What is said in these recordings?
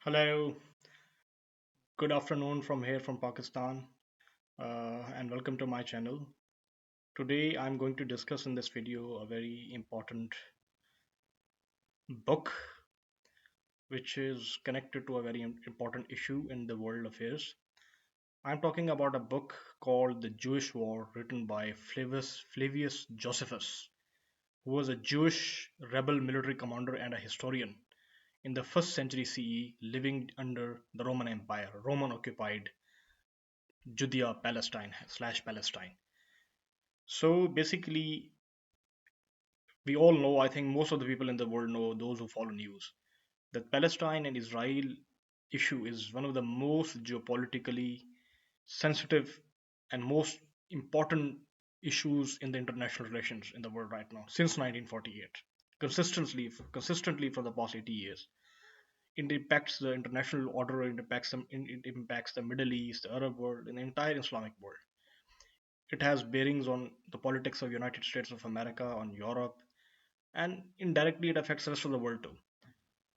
Hello, good afternoon from here from Pakistan, and welcome to my channel. Today, I'm going to discuss in this video a very important book which is connected to a very important issue in the world affairs. I'm talking about a book called The Jewish War, written by Flavius Josephus, who was a Jewish rebel military commander and a historian in the first century CE, living under the Roman Empire, Roman occupied Judea, Palestine/Palestine. So basically, we all know, I think most of the people in the world know, those who follow news, that Palestine and Israel issue is one of the most geopolitically sensitive and most important issues in the international relations in the world right now since 1948. Consistently for the past 80 years. It impacts the international order, it impacts the Middle East, the Arab world, and the entire Islamic world. It has bearings on the politics of United States of America, on Europe, and indirectly it affects the rest of the world too.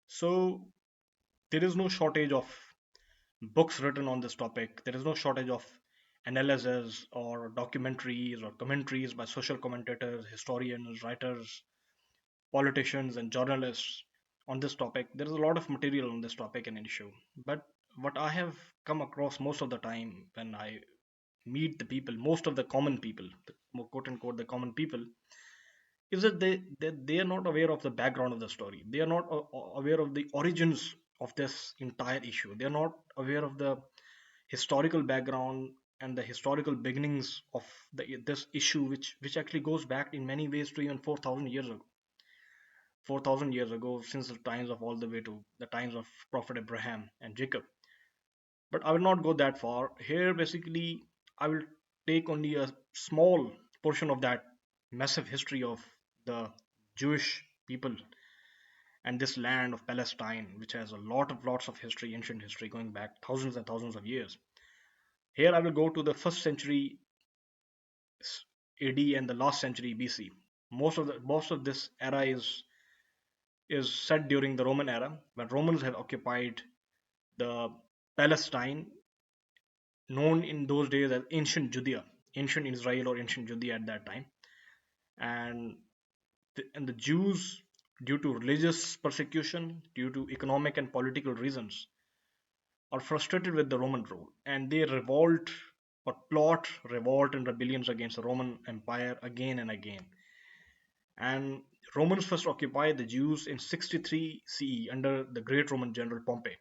So there is no shortage of books written on this topic. There is no shortage of analyses or documentaries or commentaries by social commentators, historians, writers, politicians, and journalists on this topic. There is a lot of material on this topic and issue. But what I have come across most of the time when I meet the people, most of the common people, the quote unquote the common people, is that they are not aware of the background of the story. They are not aware of the origins of this entire issue. They are not aware of the historical background and the historical beginnings of this issue, which actually goes back in many ways to even 4,000 years ago. 4,000 years ago, since the times of all the way to the times of Prophet Abraham and Jacob. But I will not go that far. Here, basically, I will take only a small portion of that massive history of the Jewish people and this land of Palestine, which has a lots of history, ancient history going back thousands and thousands of years. Here, I will go to the first century AD and the last century BC. Most of this era is set during the Roman era, when Romans have occupied the Palestine, known in those days as ancient Judea, ancient Israel or ancient Judea at that time. And the Jews, due to religious persecution, due to economic and political reasons, are frustrated with the Roman rule, and they revolt or plot revolt and rebellions against the Roman Empire again and again. And Romans first occupied the Jews in 63 CE under the great Roman general Pompey,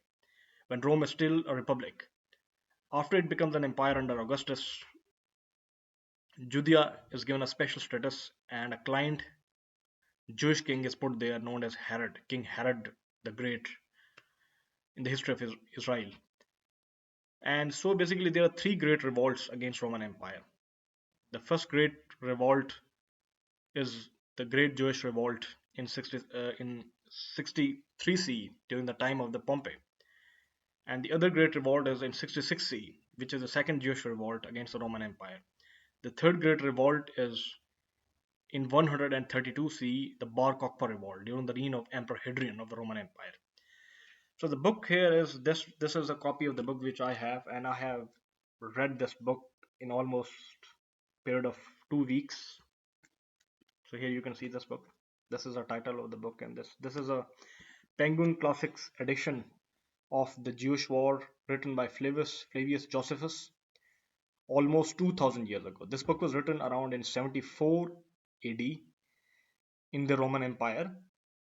when Rome is still a republic. After it becomes an empire under Augustus, Judea is given a special status, and a client Jewish king is put there known as Herod, King Herod the Great, in the history of Israel. And so basically, there are three great revolts against Roman Empire. The first great revolt is the Great Jewish Revolt in 63 CE during the time of the Pompey, and the other great revolt is in 66 CE, which is the second Jewish revolt against the Roman Empire. The third great revolt is in 132 CE, the Bar Kokhba revolt during the reign of Emperor Hadrian of the Roman Empire. So the book here is this. This is a copy of the book which I have, and I have read this book in almost period of 2 weeks. So here you can see this book. This is the title of the book, and this is a Penguin Classics edition of the Jewish War, written by Flavius Josephus, almost 2,000 years ago. This book was written around in 74 AD in the Roman Empire.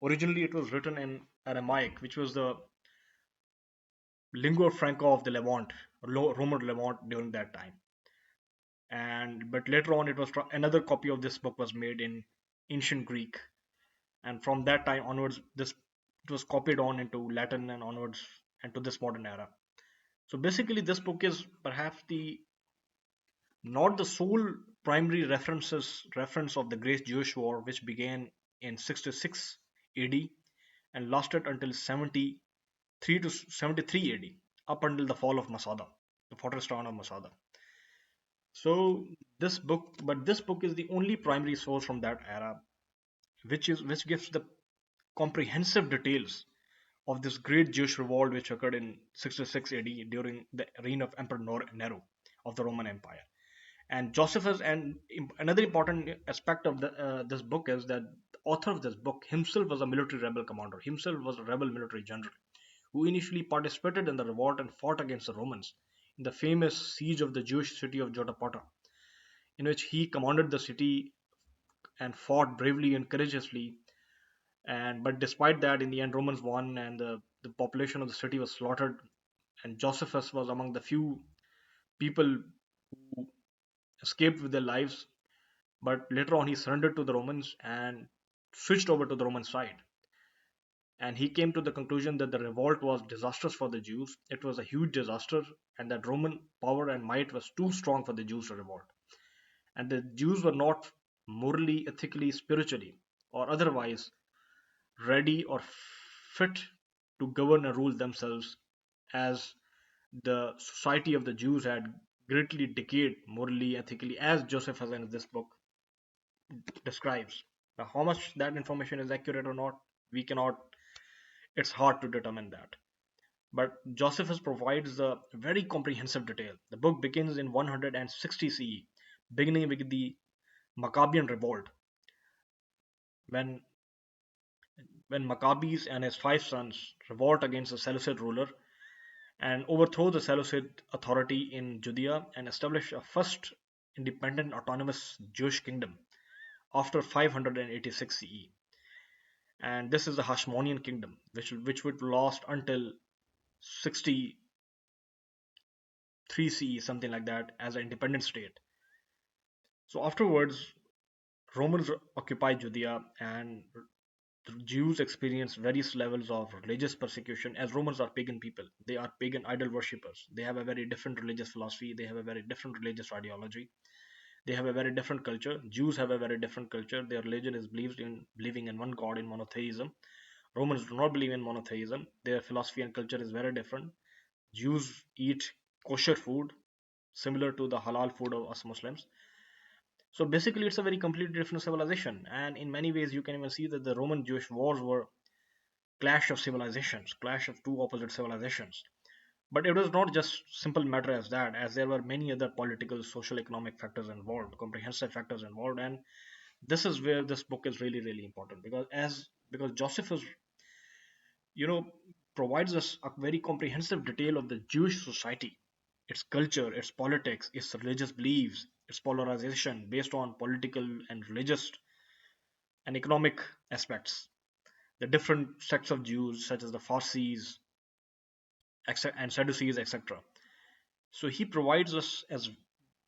Originally, it was written in Aramaic, which was the lingua franca of the Levant, Roman Levant during that time. And but later on, it was another copy of this book was made in ancient Greek, and from that time onwards, this it was copied on into Latin and onwards and to this modern era. So basically, this book is perhaps the not the sole primary reference of the Great Jewish War, which began in 66 AD and lasted until 73 to 73 AD, up until the fall of Masada, the fortress town of Masada. So this book is the only primary source from that era, which gives the comprehensive details of this great Jewish revolt which occurred in 66 AD during the reign of Emperor Nero of the Roman Empire. And Josephus, and another important aspect of this book is that the author of this book himself was a military rebel commander, himself was a rebel military general who initially participated in the revolt and fought against the Romans in the famous siege of the Jewish city of Jotapata, in which he commanded the city and fought bravely and courageously. And but despite that, in the end, Romans won, and the population of the city was slaughtered. And Josephus was among the few people who escaped with their lives. But later on, he surrendered to the Romans and switched over to the Roman side. And he came to the conclusion that the revolt was disastrous for the Jews. It was a huge disaster, and that Roman power and might was too strong for the Jews to revolt. And the Jews were not morally, ethically, spiritually, or otherwise ready or fit to govern and rule themselves, as the society of the Jews had greatly decayed morally, ethically, as Josephus in this book describes. Now, how much that information is accurate or not, we cannot, it's hard to determine that. But Josephus provides a very comprehensive detail. The book begins in 160 CE, beginning with the Maccabean revolt, when Maccabees and his five sons revolt against the Seleucid ruler and overthrow the Seleucid authority in Judea and establish a first independent autonomous Jewish kingdom after 586 CE. And this is the Hashmonean kingdom, which would last until 63 CE, something like that, as an independent state. So afterwards, Romans occupy Judea, and the Jews experience various levels of religious persecution, as Romans are pagan people. They are pagan idol worshippers. They have a very different religious philosophy. They have a very different religious ideology. They have a very different culture. Jews have a very different culture. Their religion is believing in one God, in monotheism. Romans do not believe in monotheism. Their philosophy and culture is very different. Jews eat kosher food, similar to the halal food of us Muslims. So basically, it's a very completely different civilization. And in many ways, you can even see that the Roman Jewish wars were clash of civilizations, clash of two opposite civilizations. But it was not just simple matter as that, as there were many other political, social, economic factors involved, comprehensive factors involved. And this is where this book is really, really important, because Josephus, you know, provides us a very comprehensive detail of the Jewish society, its culture, its politics, its religious beliefs, its polarization based on political and religious and economic aspects, the different sects of Jews, such as the Parsis and Sadducees, etc. So he provides us as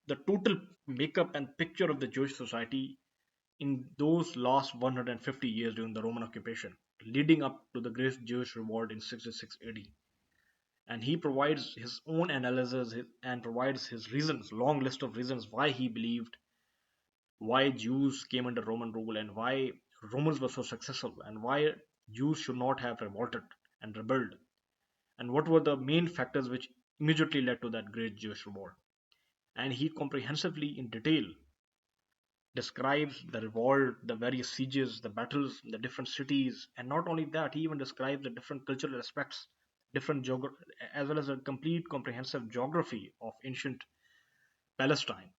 the total makeup and picture of the Jewish society in those last 150 years during the Roman occupation, leading up to the Great Jewish Revolt in 66 AD. And he provides his own analysis and provides his reasons, long list of reasons why he believed, why Jews came under Roman rule, and why Romans were so successful, and why Jews should not have revolted and rebelled, and what were the main factors which immediately led to that great Jewish revolt. And he comprehensively, in detail, describes the revolt, the various sieges, the battles, the different cities, and not only that, he even describes the different cultural aspects, as well as a complete comprehensive geography of ancient Palestine,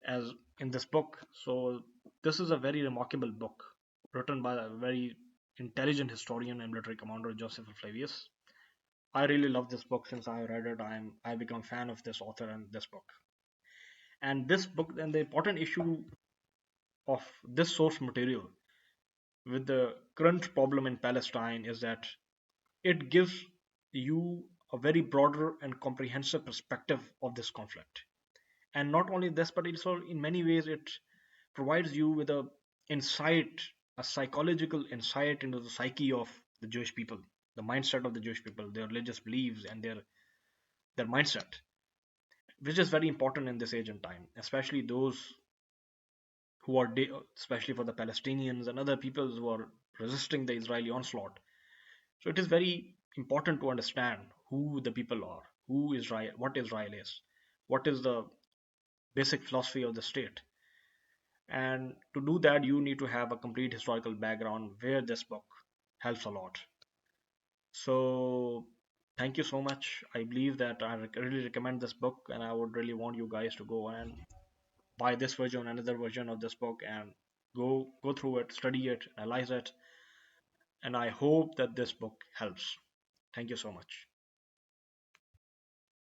as in this book. So this is a very remarkable book written by a very intelligent historian and military commander Joseph Flavius. I really love this book. Since I read it, I become a fan of this author and this book. And this book, and the important issue of this source material with the current problem in Palestine is that it gives you a very broader and comprehensive perspective of this conflict. And not only this, but also in many ways it provides you with a insight, a psychological insight into the psyche of the Jewish people, the mindset of the Jewish people, their religious beliefs, and their mindset, which is very important in this age and time, especially those who are, especially for the Palestinians and other peoples who are resisting the Israeli onslaught. So it is very important to understand who the people are, who Israel, what Israel is, what is the basic philosophy of the state. And to do that, you need to have a complete historical background where this book helps a lot. So thank you so much. I believe that really recommend this book, and I would really want you guys to go and buy this version, another version of this book, and go through it, study it, analyze it, and I hope that this book helps. Thank you so much.